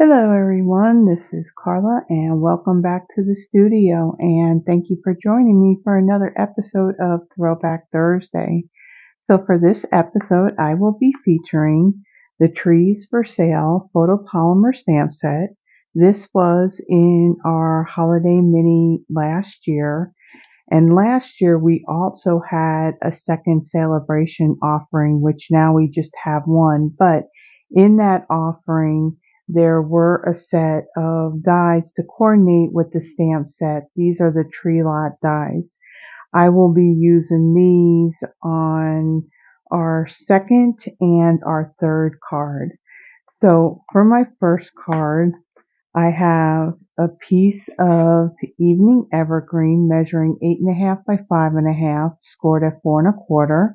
Hello everyone, this is Carla and welcome back to the studio, and thank you for joining me for another episode of Throwback Thursday. So for this episode I will be featuring the Trees for Sale photopolymer stamp set. This was in our holiday mini last year, and last year we also had a second celebration offering, which now we just have one, but in that offering there were a set of dies to coordinate with the stamp set. These are the tree lot dies. I will be using these on our second and our third card. So for my first card, I have a piece of Evening Evergreen measuring 8.5 by 5.5, scored at 4.25.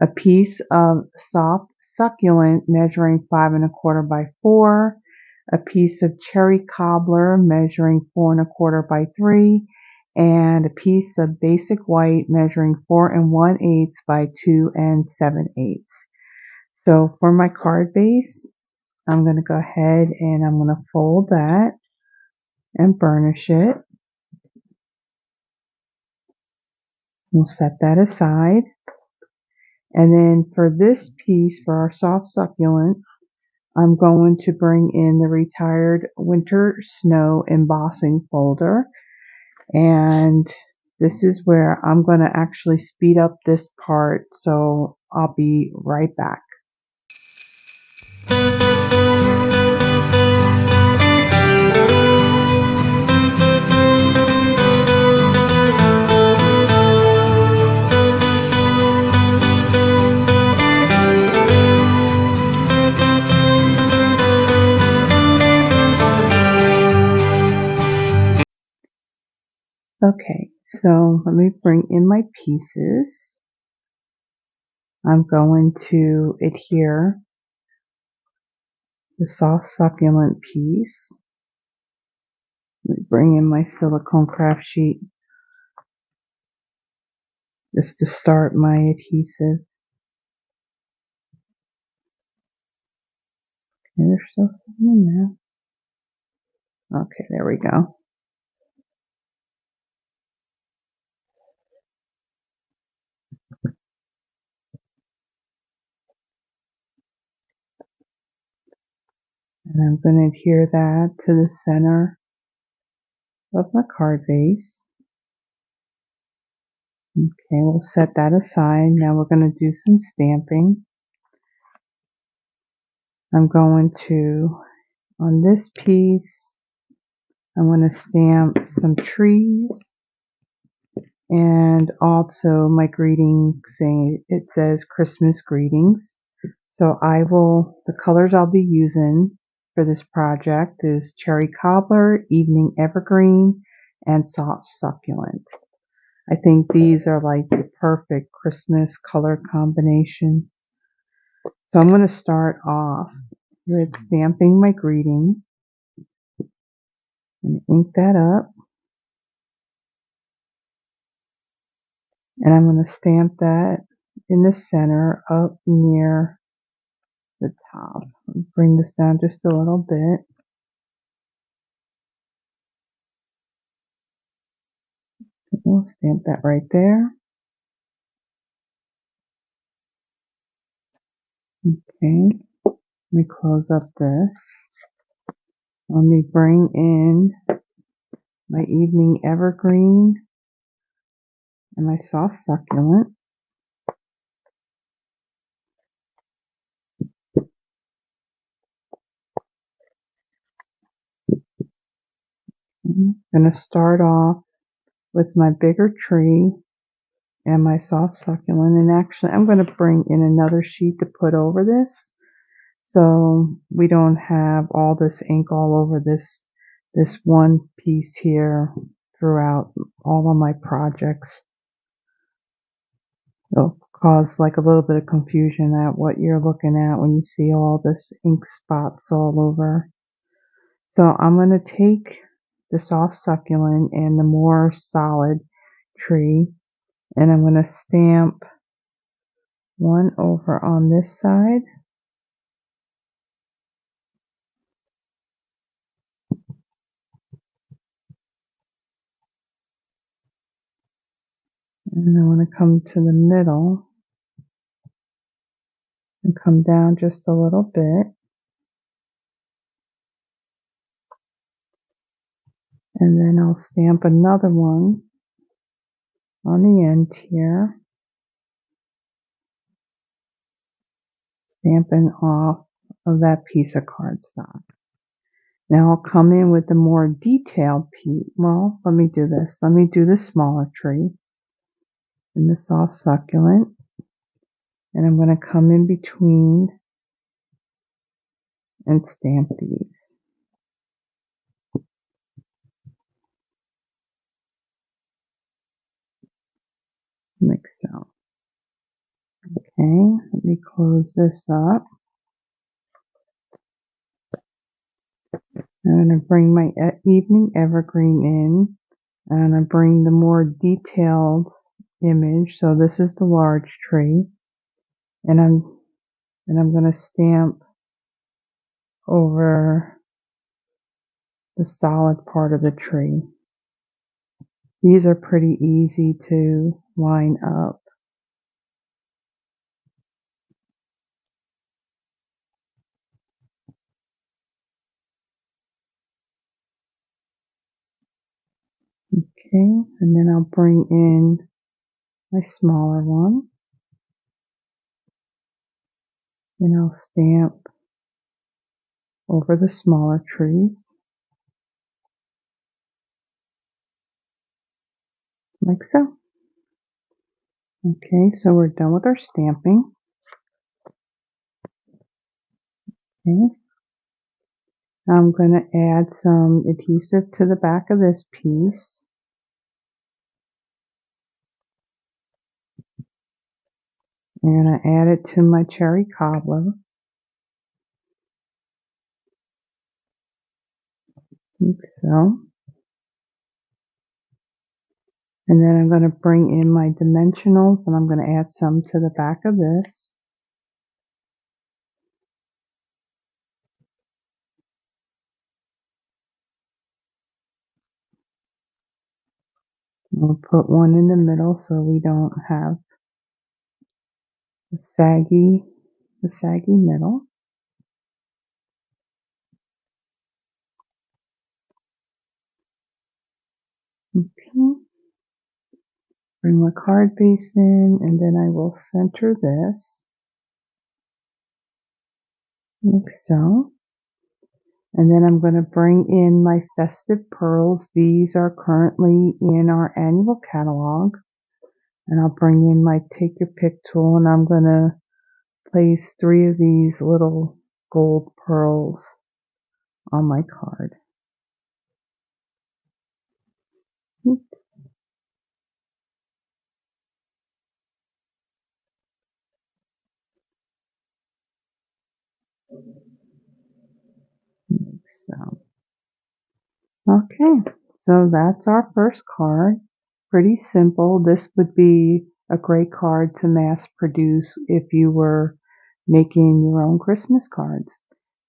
A piece of Soft Succulent measuring 5.25 by 4. A piece of Cherry Cobbler measuring 4.25 by 3. And a piece of Basic White measuring 4 1/8 by 2 7/8. So for my card base, I'm going to go ahead and I'm going to fold that and burnish it. We'll set that aside. And then for this piece, for our Soft Succulent, I'm going to bring in the Retired Winter Snow embossing folder. And this is where I'm going to actually speed up this part, so I'll be right back. Okay, so let me bring in my pieces. I'm going to adhere the Soft Succulent piece. Let me bring in my silicone craft sheet just to start my adhesive. Okay, there's still something in there. Okay, there we go. And I'm going to adhere that to the center of my card base. Okay, we'll set that aside. Now we're going to do some stamping. I'm going to, on this piece, I'm going to stamp some trees and also my greeting saying, it says Christmas greetings. So the colors I'll be using for this project is Cherry Cobbler, Evening Evergreen, and Soft Succulent. I think these are like the perfect Christmas color combination. So I'm going to start off with stamping my greeting and ink that up. And I'm going to stamp that in the center up near the top. Bring this down just a little bit. We'll stamp that right there. Okay, let me close up this. Let me bring in my Evening Evergreen and my Soft Succulent. I'm going to start off with my bigger tree and my Soft Succulent, and actually I'm going to bring in another sheet to put over this so we don't have all this ink all over this one piece here throughout all of my projects. It'll cause like a little bit of confusion at what you're looking at when you see all this ink spots all over. So I'm going to take the Soft Succulent and the more solid tree, and I'm going to stamp one over on this side And I want to come to the middle and come down just a little bit. And then I'll stamp another one on the end here, stamping off of that piece of cardstock. Now I'll come in with the more detailed piece. Well, let me do this. Let me do the smaller tree and the soft succulent. And I'm going to come in between and stamp these. Like so. Okay, let me close this up. I'm going to bring my evening evergreen in, and I bring the more detailed image. So this is the large tree, and I'm going to stamp over the solid part of the tree. These are pretty easy to line up. Okay, and then I'll bring in my smaller one, and I'll stamp over the smaller trees, like so. Okay, so we're done with our stamping. Okay, I'm going to add some adhesive to the back of this piece. And I add it to my cherry cobbler. Like so. And then I'm going to bring in my dimensionals, and I'm going to add some to the back of this. We'll put one in the middle so we don't have the saggy middle. Okay. Bring my card base in, and then I will center this, like so. And then I'm going to bring in my festive pearls. These are currently in our annual catalog. And I'll bring in my take your pick tool, and I'm going to place 3 of these little gold pearls on my card. So, okay, so that's our first card. Pretty simple. This would be a great card to mass produce if you were making your own Christmas cards.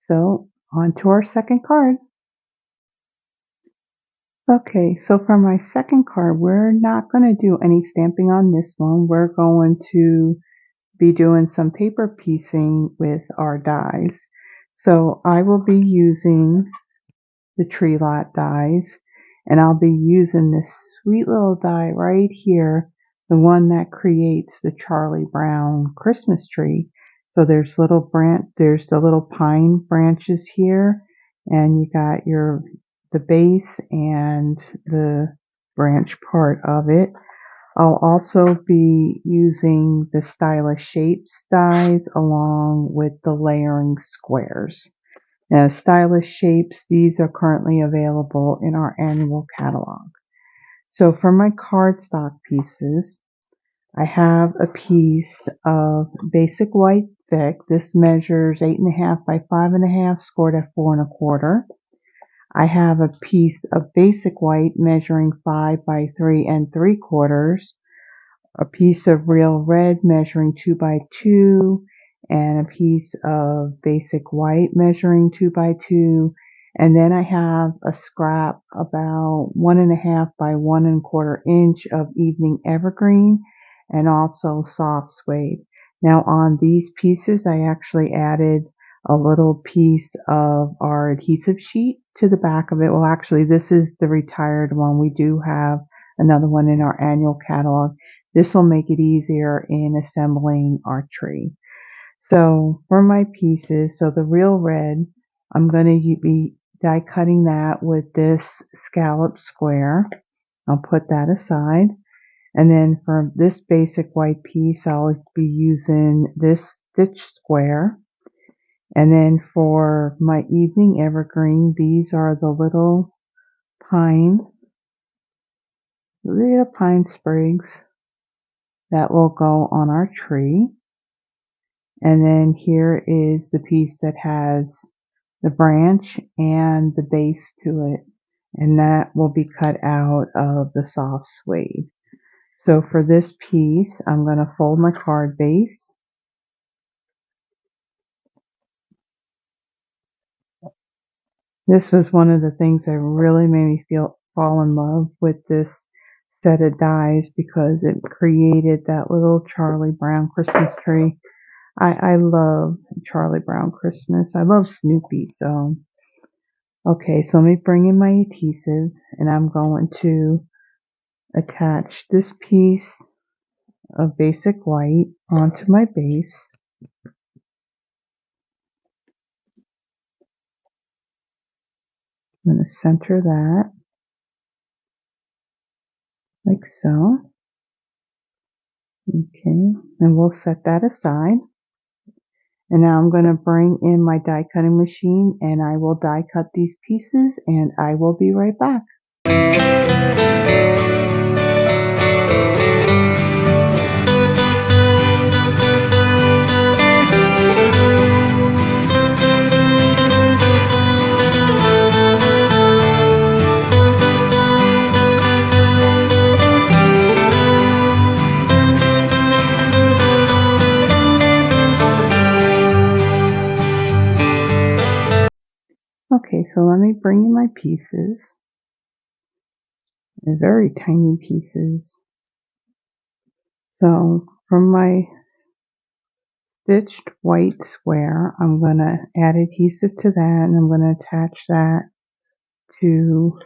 So, on to our second card. Okay, so for my second card, we're not going to do any stamping on this one. We're going to be doing some paper piecing with our dies. So I will be using the Tree Lot dies, and I'll be using this sweet little die right here, the one that creates the Charlie Brown Christmas tree. So there's there's the little pine branches here, and you got the base and the branch part of it. I'll also be using the Stylish Shapes dies along with the layering squares. Now, Stylish Shapes, these are currently available in our annual catalog. So for my cardstock pieces, I have a piece of basic white thick. This measures 8.5 by 5.5, scored at 4.25. I have a piece of basic white measuring 5 by 3 3/4, a piece of real red measuring 2 by 2, and a piece of basic white measuring 2 by 2, And then I have a scrap about 1.5 by 1.25 inch of evening evergreen and also soft suede. Now on these pieces, I actually added a little piece of our adhesive sheet to the back of it. Well, actually, this is the retired one. We do have another one in our annual catalog. This will make it easier in assembling our tree. So for my pieces, so the real red, I'm going to be die cutting that with this scallop square. I'll put that aside. And then for this basic white piece, I'll be using this stitch square. And then for my evening evergreen, these are the little pine sprigs that will go on our tree. And then here is the piece that has the branch and the base to it, and that will be cut out of the soft suede. So for this piece, I'm going to fold my card base. This was one of the things that really made me fall in love with this set of dies because it created that little Charlie Brown Christmas tree. I love Charlie Brown Christmas. I love Snoopy. So, okay, so let me bring in my adhesive and I'm going to attach this piece of basic white onto my base. I'm going to center that like so. Okay, and we'll set that aside. And now I'm going to bring in my die cutting machine and I will die cut these pieces and I will be right back. Okay, so let me bring in my pieces. They're very tiny pieces. So from my stitched white square, I'm going to add adhesive to that and I'm going to attach that to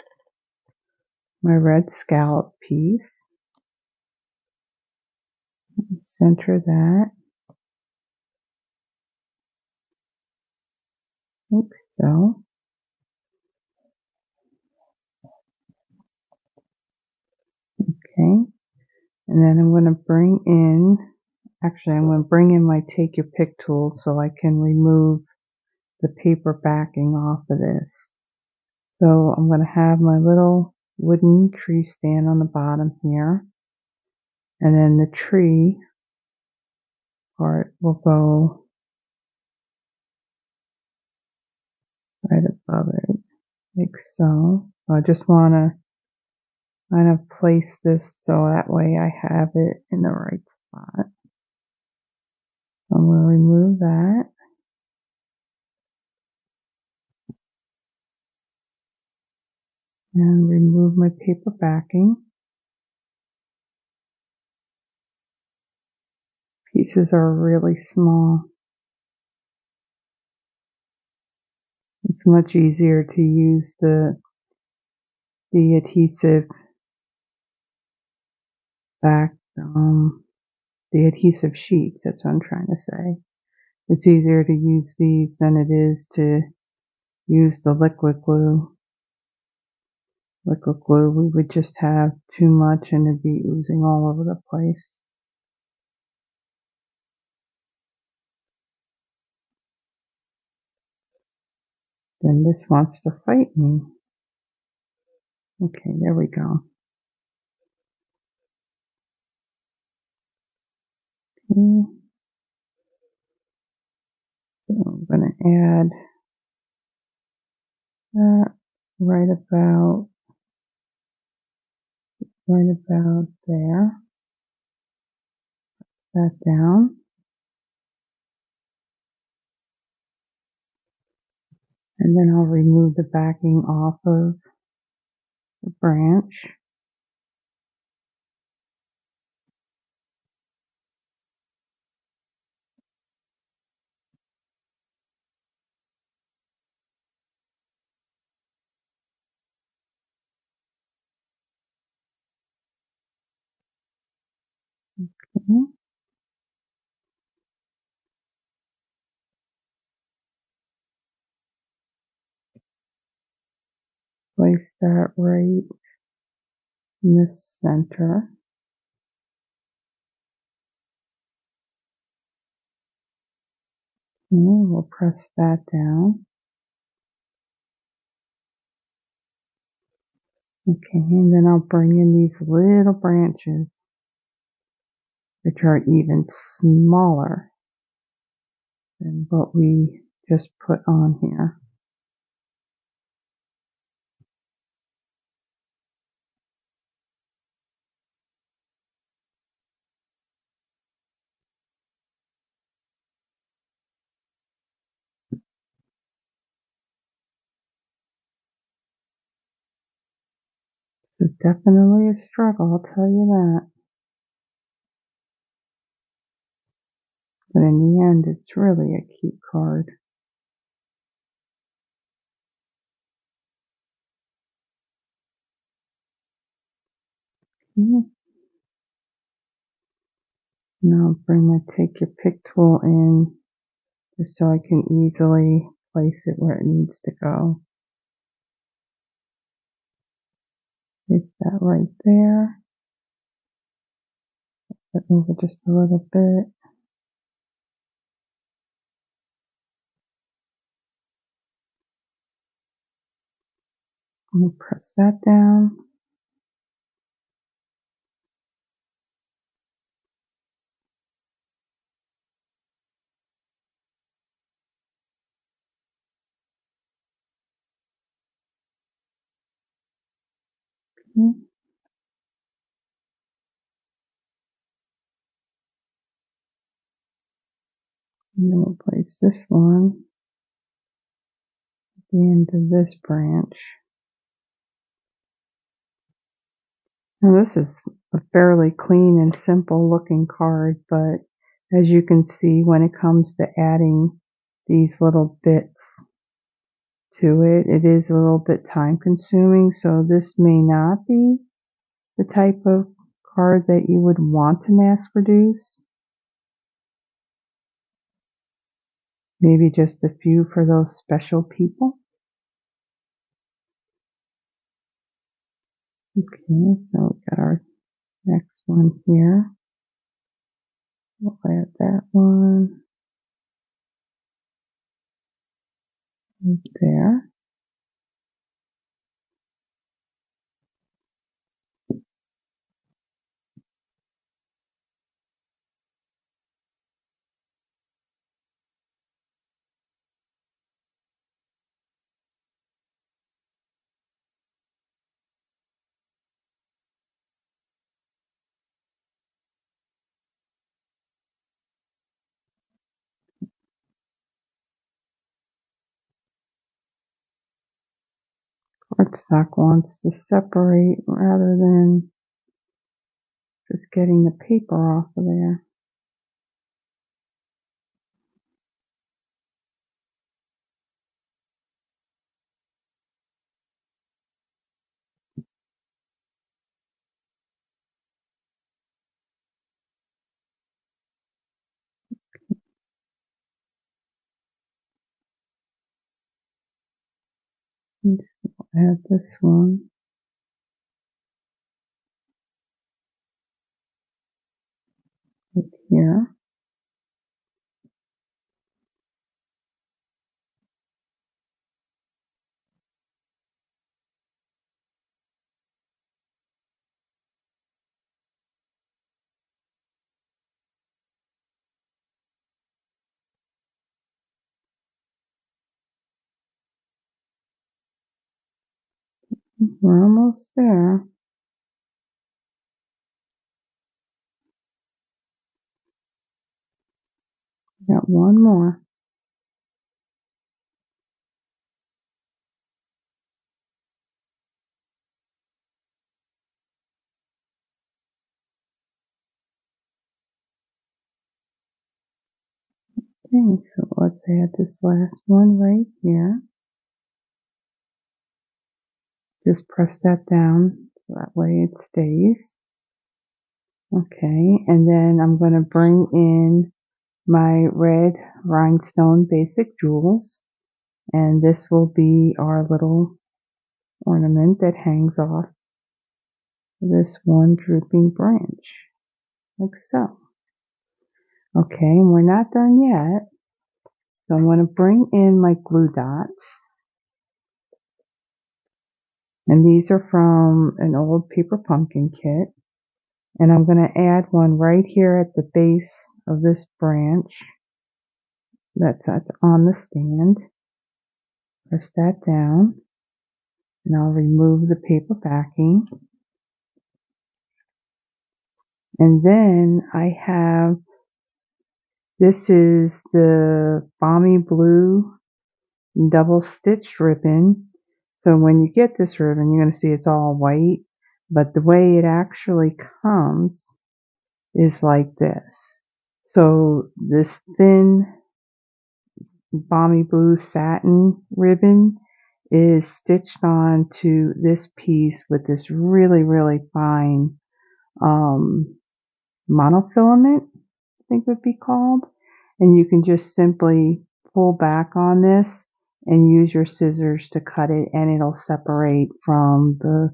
my red scallop piece. Center that like so. Okay, and then I'm going to bring in, actually I'm going to bring in my take your pick tool so I can remove the paper backing off of this. So I'm going to have my little wooden tree stand on the bottom here, and then the tree part will go right above it like so. I just want to kind of place this so that way I have it in the right spot. I'm going to remove that. And remove my paper backing. Pieces are really small. It's much easier to use the adhesive back, the adhesive sheets, that's what I'm trying to say. It's easier to use these than it is to use the liquid glue. Liquid glue, we would just have too much and it'd be oozing all over the place. Then this wants to fight me. Okay, there we go. Okay. So I'm going to add that right about there. That down. And then I'll remove the backing off of the branch. Okay. Place that right in the center. And we'll press that down. Okay, and then I'll bring in these little branches, which are even smaller than what we just put on here. This is definitely a struggle, I'll tell you that. But in the end, it's really a cute card. Okay. Now bring my take your pick tool in just so I can easily place it where it needs to go. Place that right there. Put it over just a little bit. And press that down. Okay. And then we'll place this one at the end of this branch. Now this is a fairly clean and simple looking card, but as you can see, when it comes to adding these little bits to it, it is a little bit time consuming, so this may not be the type of card that you would want to mass produce. Maybe just a few for those special people. Okay, so we got our next one here. We'll add that one right there. Cardstock wants to separate rather than just getting the paper off of there. And we'll add this one right here. We're almost there. Got one more. Okay, so let's add this last one right here. Just press that down so that way it stays. Okay, and then I'm going to bring in my red rhinestone basic jewels, and this will be our little ornament that hangs off this one drooping branch, like so. Okay, and we're not done yet, so I'm going to bring in my glue dots, and these are from an old paper pumpkin kit, and I'm going to add one right here at the base of this branch that's on the stand. Press that down, and I'll remove the paper backing. And then I have, this is the Balmy Blue double stitched ribbon. So when you get this ribbon, you're going to see it's all white, but the way it actually comes is like this. So this thin Balmy Blue satin ribbon is stitched onto this piece with this really, really fine monofilament, I think would be called. And you can just simply pull back on this and use your scissors to cut it, and it'll separate from the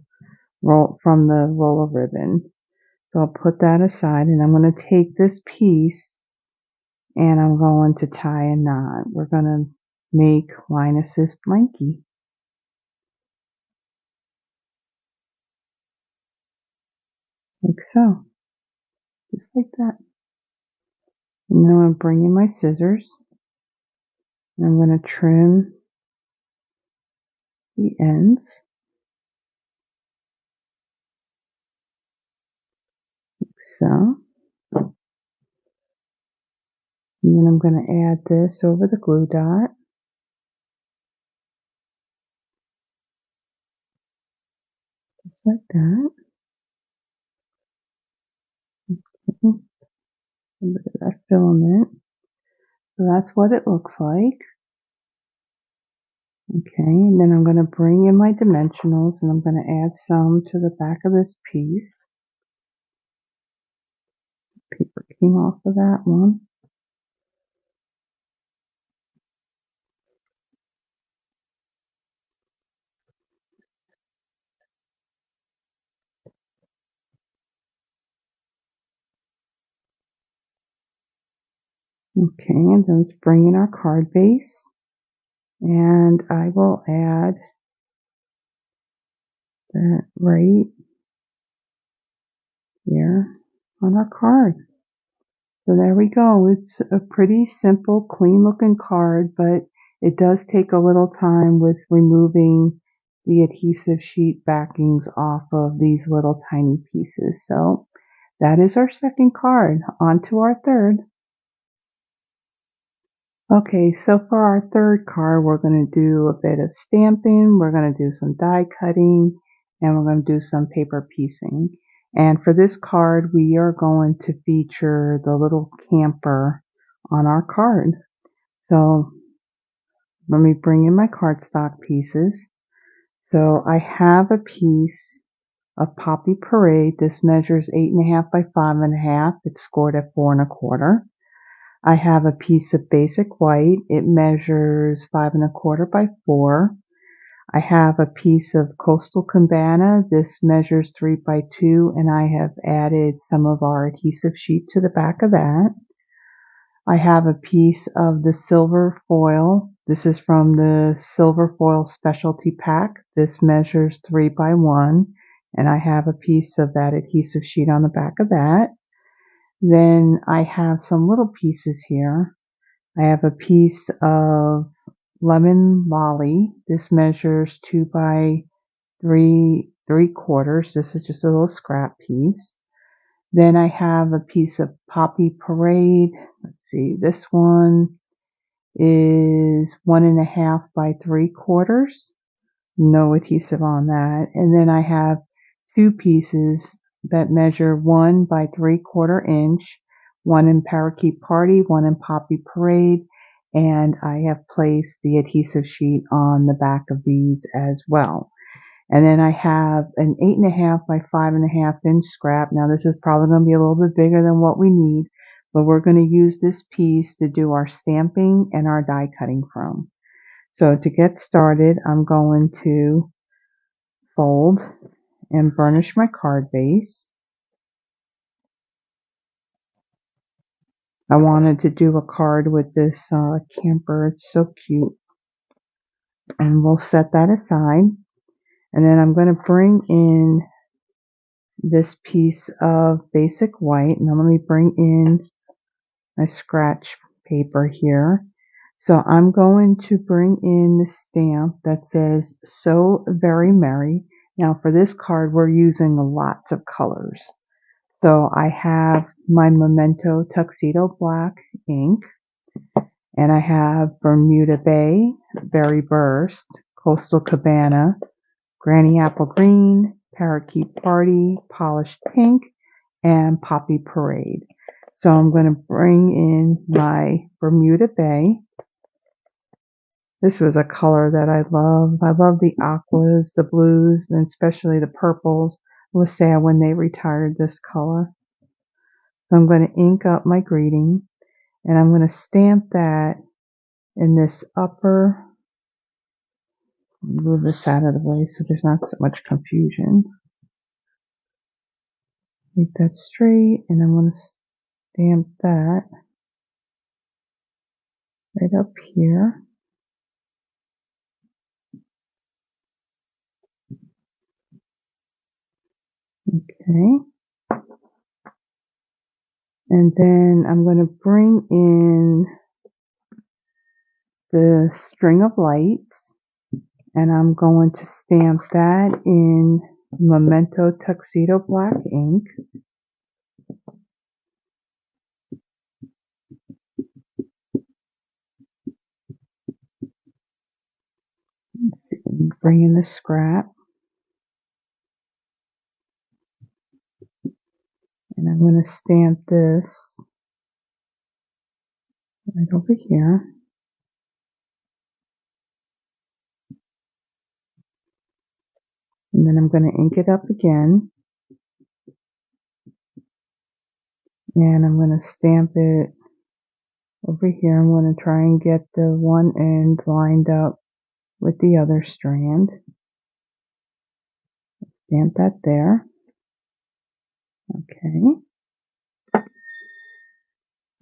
roll of ribbon. So I'll put that aside, and I'm going to take this piece and I'm going to tie a knot. We're going to make Linus's blankie, like so, just like that. And then I'm going to bring in my scissors, and I'm going to trim the ends, like so. And then I'm going to add this over the glue dot. Just like that. A bit of that filament. So that's what it looks like. Okay, and then I'm going to bring in my dimensionals, and I'm going to add some to the back of this piece. Paper came off of that one. Okay, and then let's bring in our card base, and I will add that right here on our card. So there we go. It's a pretty simple, clean looking card, but it does take a little time with removing the adhesive sheet backings off of these little tiny pieces. So that is our second card. On to our third. Okay, so for our third card, we're going to do a bit of stamping, we're going to do some die cutting, and we're going to do some paper piecing. And for this card, we are going to feature the little camper on our card. So let me bring in my cardstock pieces. So I have a piece of Poppy Parade. This measures 8.5 by 5.5. It's scored at 4 1/4. I have a piece of basic white. It measures 5 1/4 by 4. I have a piece of coastal Cabana. This measures 3 by 2, and I have added some of our adhesive sheet to the back of that. I have a piece of the silver foil. This is from the silver foil specialty pack. This measures 3 by 1, and I have a piece of that adhesive sheet on the back of that. Then I have some little pieces here. I have a piece of lemon lolly. This measures 2 by 3/4. This is just a little scrap piece. Then I have a piece of Poppy Parade. Let's see, this one is 1.5 by 3/4. No adhesive on that. And then I have two pieces that measure 1 by 3/4 inch. one in Parakeet Party, one in Poppy Parade, and I have placed the adhesive sheet on the back of these as well. And then I have an 8.5 by 5.5 inch scrap. Now this is probably going to be a little bit bigger than what we need, but we're going to use this piece to do our stamping and our die cutting from. So to get started, I'm going to fold and burnish my card base. I wanted to do a card with this camper. It's so cute. And we'll set that aside. And then I'm going to bring in this piece of basic white. Now let me bring in my scratch paper here. So I'm going to bring in the stamp that says "So Very Merry." Now for this card we're using lots of colors. So I have my Memento Tuxedo Black ink, and I have Bermuda Bay, Berry Burst, Coastal Cabana, Granny Apple Green, Parakeet Party, Polished Pink, and Poppy Parade. So I'm going to bring in my Bermuda Bay. This was a color that I love. I love the aquas, the blues, and especially the purples. It was sad when they retired this color. So I'm going to ink up my greeting, and I'm going to stamp that in this upper. Move this out of the way so there's not so much confusion. Make that straight, and I'm going to stamp that right up here. Okay. And then I'm going to bring in the string of lights, and I'm going to stamp that in Memento Tuxedo Black ink. Let's see, bring in the scrap. And I'm going to stamp this right over here. And then I'm going to ink it up again. And I'm going to stamp it over here. I'm going to try and get the one end lined up with the other strand. Stamp that there. Okay.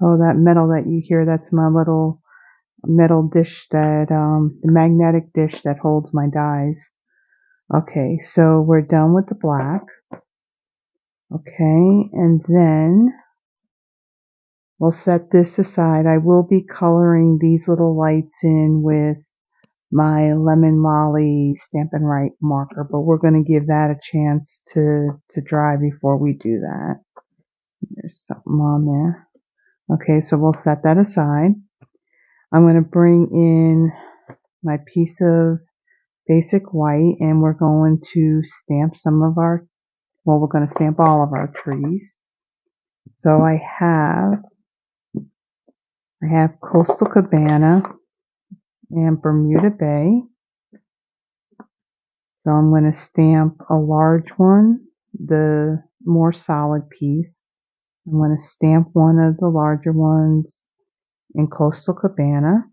Oh, that metal that you hear, that's my little metal dish that, the magnetic dish that holds my dies. Okay, so we're done with the black. Okay, and then we'll set this aside. I will be coloring these little lights in with my Lemon Molly Stampin' Write marker, but we're going to give that a chance to dry before we do that. There's something on there. Okay, so we'll set that aside. I'm going to bring in my piece of basic white, and we're going to stamp some of our, well, we're going to stamp all of our trees. So I have Coastal Cabana and Bermuda Bay. So I'm going to stamp a large one, the more solid piece. I'm going to stamp one of the larger ones in Coastal Cabana.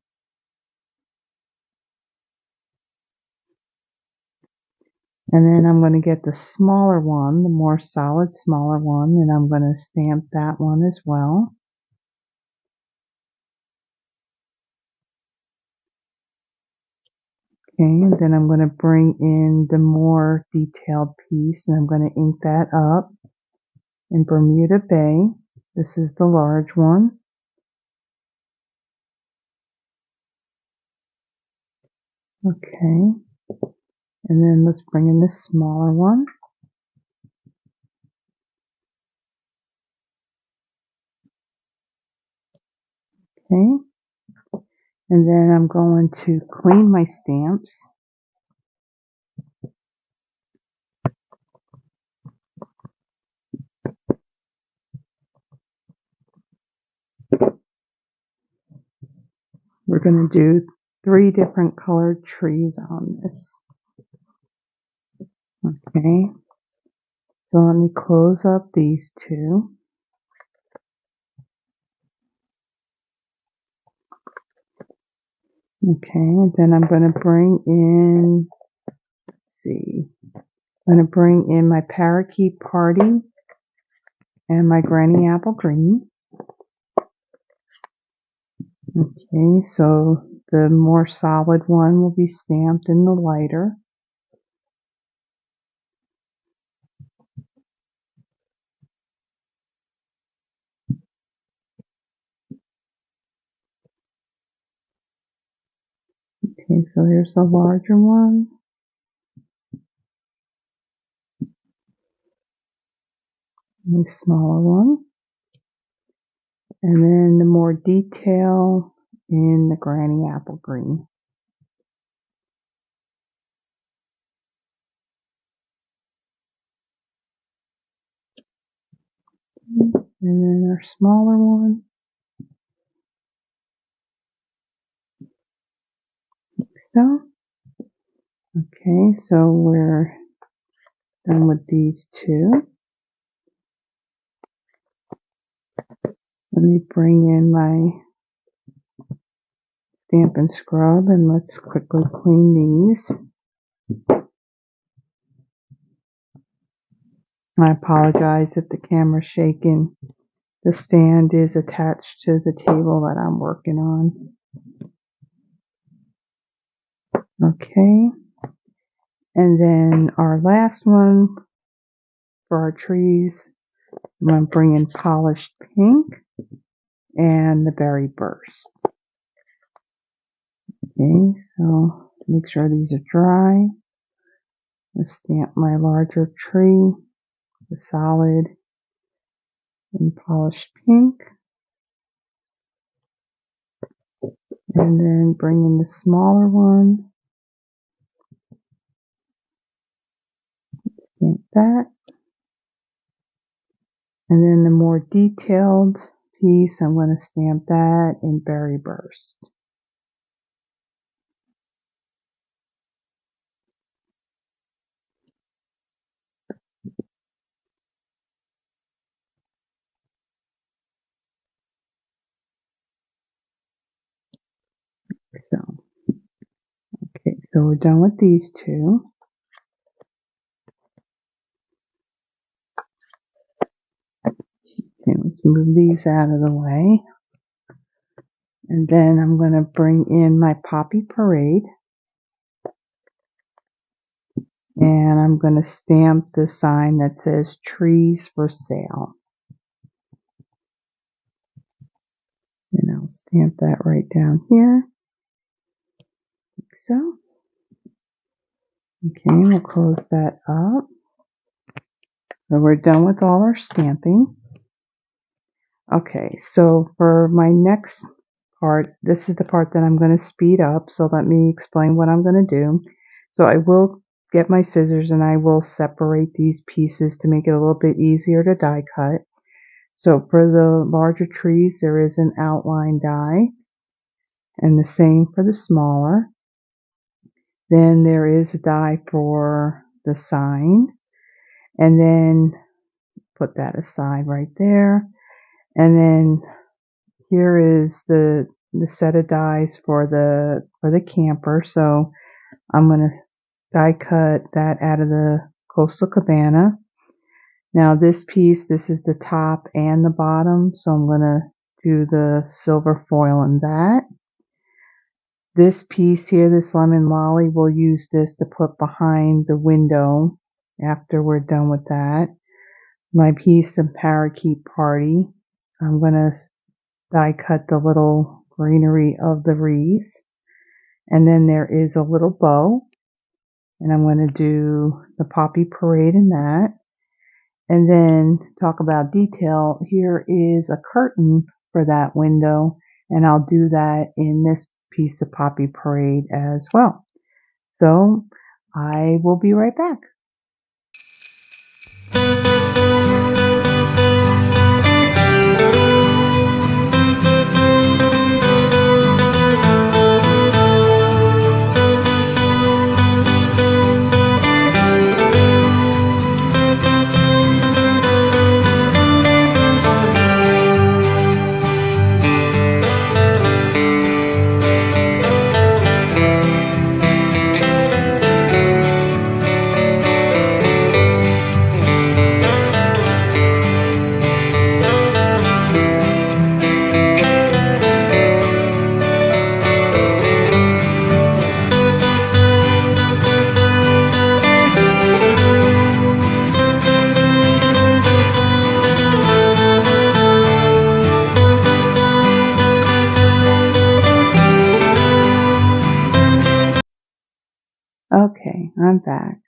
And then I'm going to get the smaller one, the more solid smaller one, and I'm going to stamp that one as well. Okay, and then I'm going to bring in the more detailed piece, and I'm going to ink that up in Bermuda Bay. This is the large one. Okay, and then let's bring in the smaller one. Okay, and then I'm going to clean my stamps. going to do 3 different colored trees on this. Okay, so let me close up these 2. Okay, and then I'm going to bring in, let's see, I'm going to bring in my Parakeet Party and my Granny Apple Green. Okay, so the more solid one will be stamped in the lighter. Okay, so here's the larger one. And the smaller one. And then the more detail in the Granny Apple Green. And then our smaller one. So, okay, so we're done with these 2. Let me bring in my Stamp and Scrub and let's quickly clean these. I apologize if the camera's shaking. The stand is attached to the table that I'm working on. Okay, and then our last one for our trees, I'm going to bring in Polished Pink and the Berry Burst. Okay, so make sure these are dry. Let's stamp my larger tree, the solid and Polished Pink. And then bring in the smaller one. Stamp that. And then the more detailed piece, I'm going to stamp that in Berry Burst. So we're done with these 2. Okay, let's move these out of the way. And then I'm going to bring in my Poppy Parade. And I'm going to stamp the sign that says Trees for Sale. And I'll stamp that right down here. Like so. Okay, we'll close that up. So we're done with all our stamping. Okay, so for my next part, this is the part that I'm going to speed up. So let me explain what I'm going to do. So I will get my scissors and I will separate these pieces to make it a little bit easier to die cut. So for the larger trees, there is an outline die, and the same for the smaller. Then there is a die for the sign, and then put that aside right there. And then here is the set of dies for the camper. So I'm going to die cut that out of the Coastal Cabana. Now this piece, this is the top and the bottom, so I'm going to do the silver foil in that. This piece here, this lemon lolly, we'll use this to put behind the window after we're done with that. My piece of Parakeet Party, I'm going to die cut the little greenery of the wreath. And then there is a little bow, and I'm going to do the Poppy Parade in that. And then talk about detail, here is a curtain for that window, and I'll do that in this piece of Poppy Parade as well. So I will be right back. I'm back.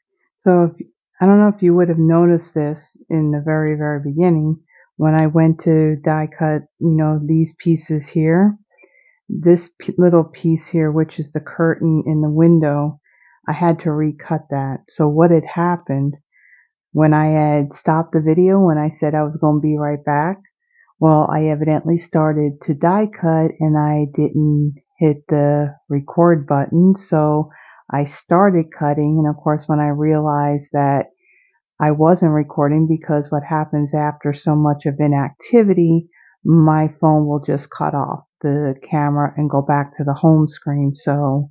So I don't know if you would have noticed this in the very, very beginning when I went to die cut, these pieces here. This little piece here, which is the curtain in the window, I had to recut that. So what had happened when I had stopped the video, when I said I was going to be right back, well, I evidently started to die cut and I didn't hit the record button. So I started cutting. And of course, when I realized that I wasn't recording, because what happens after so much of inactivity, my phone will just cut off the camera and go back to the home screen. So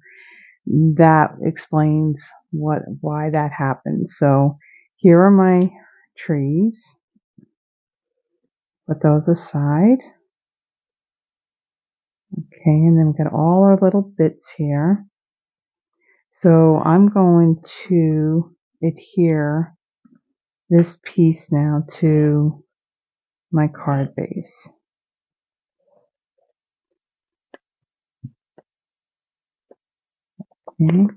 that explains why that happened. So here are my trees. Put those aside. Okay, and then we've got all our little bits here. So I'm going to adhere this piece now to my card base. Okay,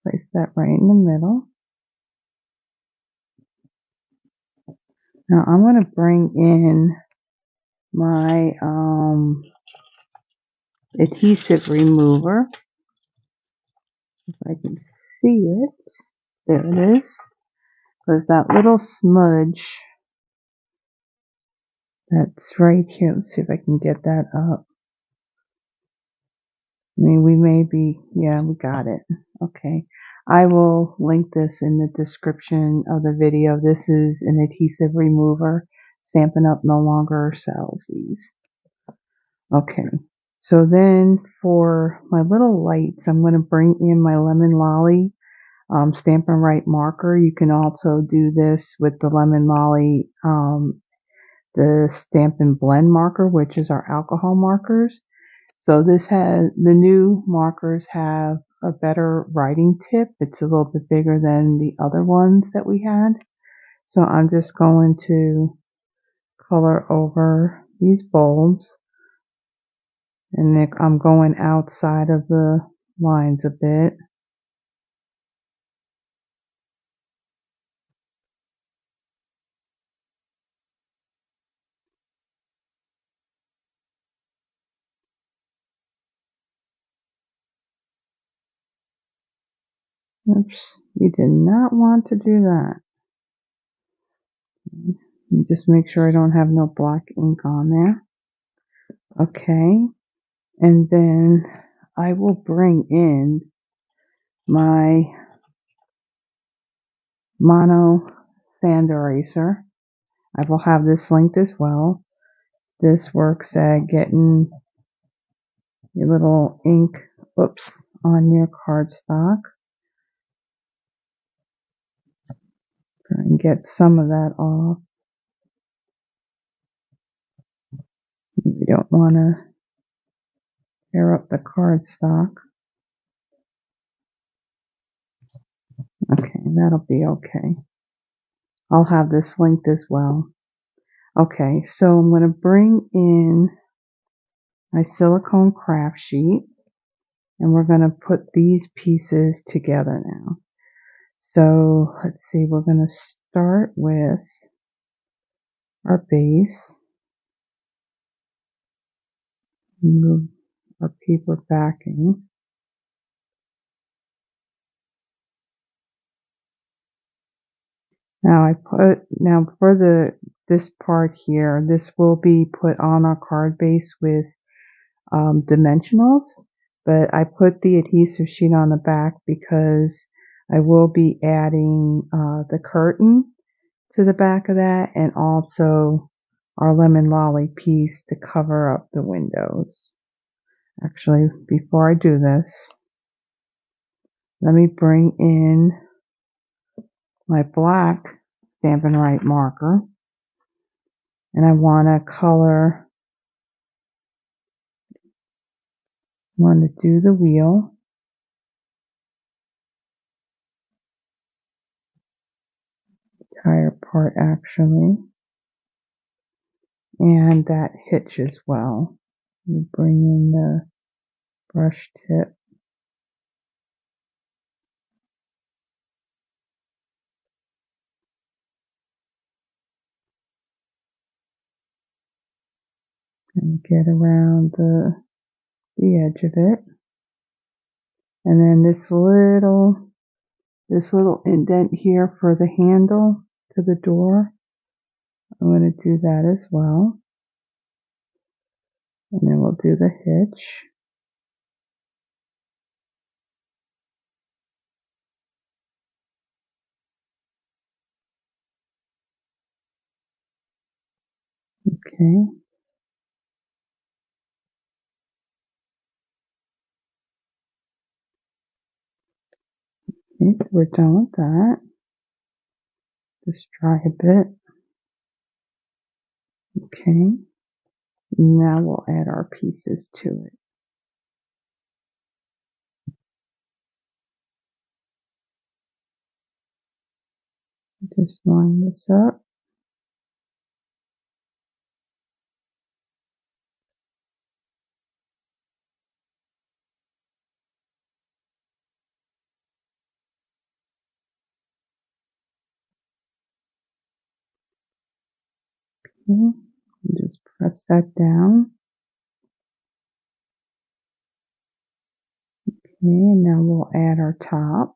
place that right in the middle. Now I'm going to bring in my adhesive remover, if I can see it. There it is. There's that little smudge that's right here. Let's see if I can get that up. I mean, we may be, yeah, we got it. Okay. I will link this in the description of the video. This is an adhesive remover. Stampin' Up! No longer sells these. Okay. So then for my little lights, I'm going to bring in my Lemon Lolly Stampin' Right marker. You can also do this with the Lemon Lolly, the Stampin' Blend marker, which is our alcohol markers. So the new markers have a better writing tip. It's a little bit bigger than the other ones that we had. So I'm just going to color over these bulbs. And I'm going outside of the lines a bit. Oops, you did not want to do that. Just make sure I don't have no black ink on there. Okay, and then I will bring in my mono sand eraser. I will have this linked as well. This works at getting your little ink, on your cardstock. Try and get some of that off. We don't want to tear up the cardstock. Okay, that'll be okay. I'll have this linked as well. Okay, so I'm going to bring in my silicone craft sheet, and we're going to put these pieces together now. So let's see, we're going to start with our base. Move our paper backing. Now for this part here, this will be put on our card base with dimensionals, but I put the adhesive sheet on the back because I will be adding the curtain to the back of that, and also our lemon lolly piece to cover up the windows. Actually, before I do this, let me bring in my black Stampin' Right marker, and I want to do the wheel. Entire part actually, and that hitch as well. Let me bring in the brush tip. and get around the edge of it. And then this little indent here for the handle to the door, I'm going to do that as well. And then we'll do the hitch. Okay. Okay, so we're done with that. Just dry a bit. Okay. Now we'll add our pieces to it. Just line this up. Okay. Just press that down. Okay, and now we'll add our top.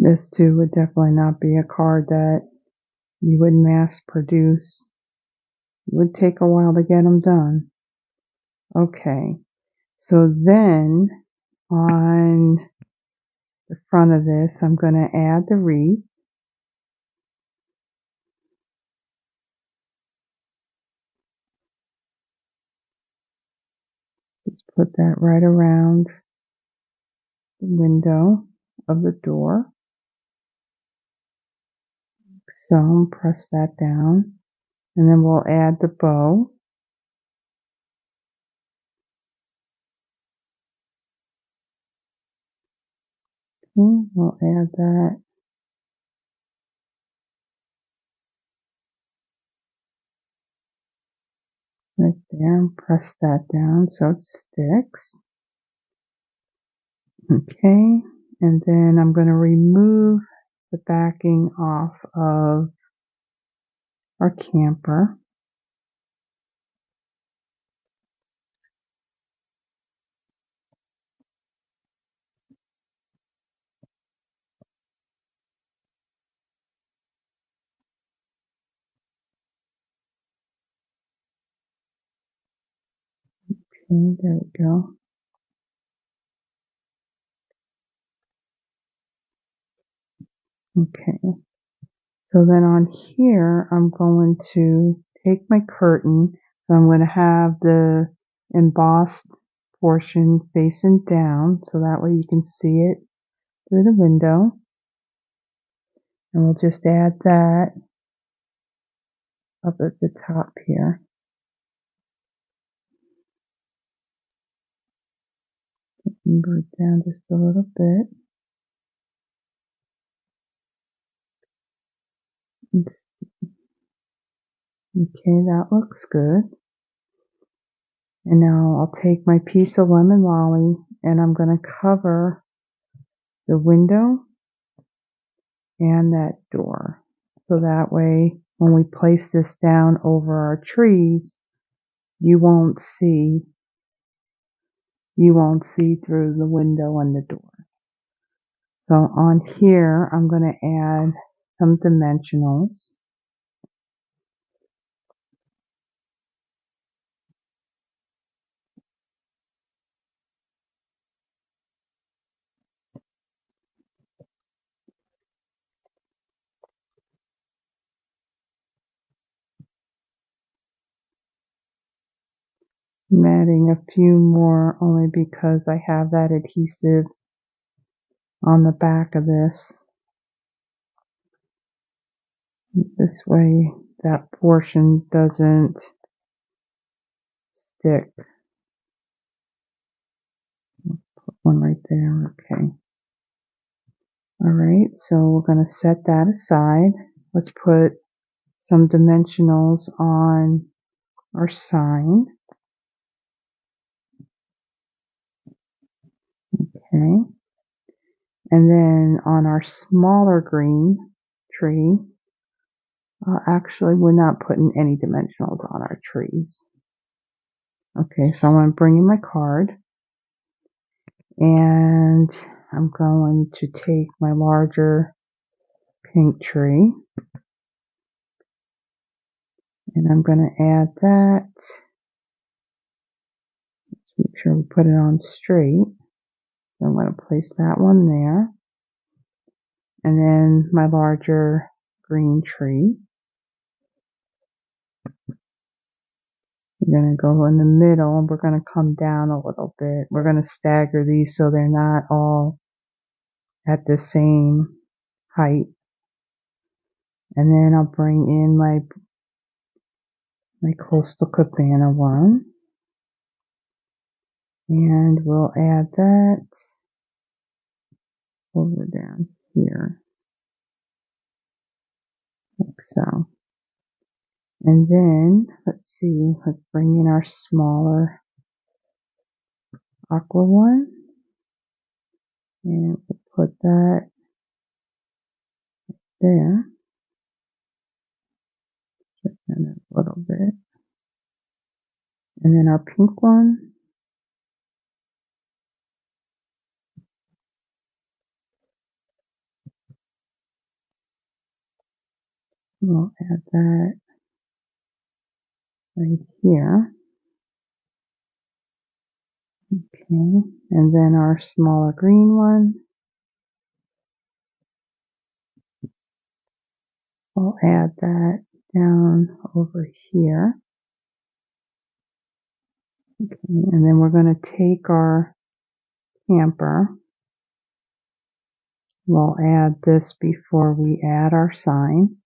This too would definitely not be a card that you would mass produce. It would take a while to get them done. Okay, so then on the front of this, I'm going to add the wreath. Just put that right around the window of the door. So press that down, and then we'll add the bow. Okay, we'll add that right there and press that down so it sticks. Okay, and then I'm going to remove the backing off of our camper. Okay, there we go. Okay, so then on here, I'm going to take my curtain. So I'm going to have the embossed portion facing down, so that way you can see it through the window. And we'll just add that up at the top here. Move it down just a little bit. Okay, that looks good. And now I'll take my piece of lemon lolly and I'm going to cover the window and that door. So that way, when we place this down over our trees, you won't see through the window and the door. So on here, I'm going to add some dimensionals. I'm adding a few more only because I have that adhesive on the back of this. This way that portion doesn't stick. Put one right there, okay. Alright, so we're going to set that aside. Let's put some dimensionals on our sign. Okay. And then on our smaller green tree, actually we're not putting any dimensionals on our trees. Okay, so I'm going to bring in my card, and I'm going to take my larger pink tree, and I'm going to add that. Let's make sure we put it on straight. So I'm going to place that one there, and then my larger green tree. We're going to go in the middle, and we're going to come down a little bit. We're going to stagger these so they're not all at the same height. And then I'll bring in my Coastal Cabana one, and we'll add that over down here, like so. And then, let's bring in our smaller aqua one, and we'll put that there, just a little bit. And then our pink one, we'll add that right here. Okay, and then our smaller green one, we'll add that down over here. Okay, and then we're going to take our camper. We'll add this before we add our sign.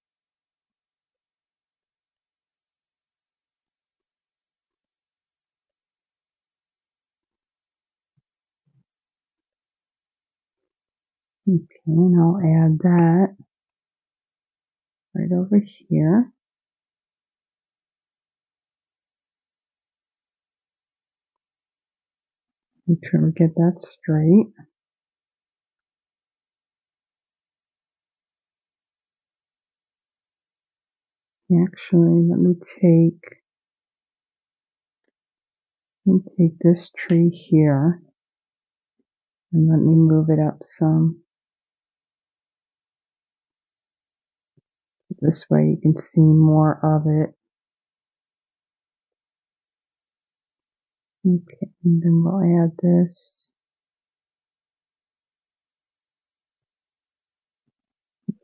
Okay, and I'll add that right over here. Make sure we get that straight. Actually, let me take this tree here, and let me move it up some. This way you can see more of it. Okay, and then we'll add this.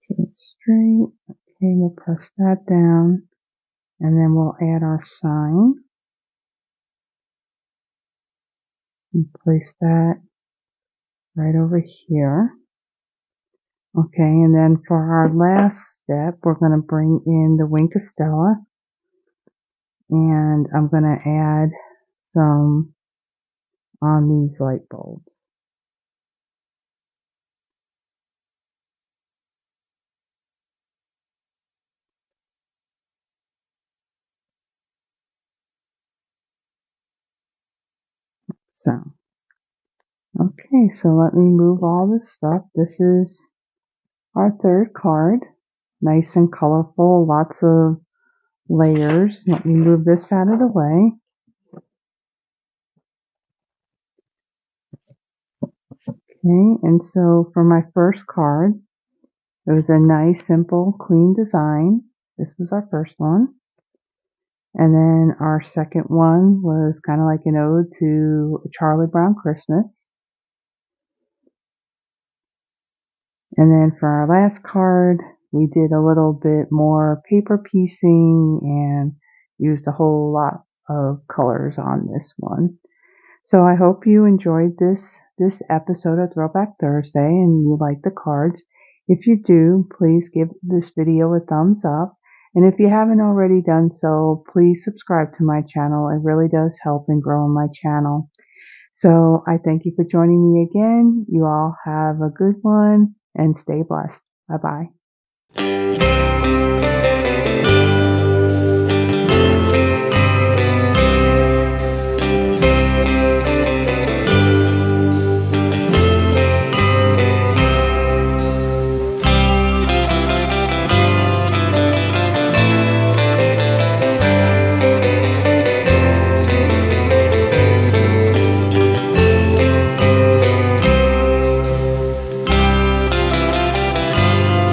Get it straight. Okay, we'll press that down, and then we'll add our sign. And place that right over here. Okay, and then for our last step, we're going to bring in the Wink of Stella, and I'm going to add some on these light bulbs. So, okay, so let me move all this stuff. This is our third card. Nice and colorful, lots of layers. Let me move this out of the way. Okay, and so for my first card, it was a nice, simple, clean design. This was our first one. And then our second one was kind of like an ode to a Charlie Brown Christmas. And then for our last card, we did a little bit more paper piecing and used a whole lot of colors on this one. So I hope you enjoyed this episode of Throwback Thursday and you like the cards. If you do, please give this video a thumbs up. And if you haven't already done so, please subscribe to my channel. It really does help in growing my channel. So I thank you for joining me again. You all have a good one, and stay blessed. Bye bye.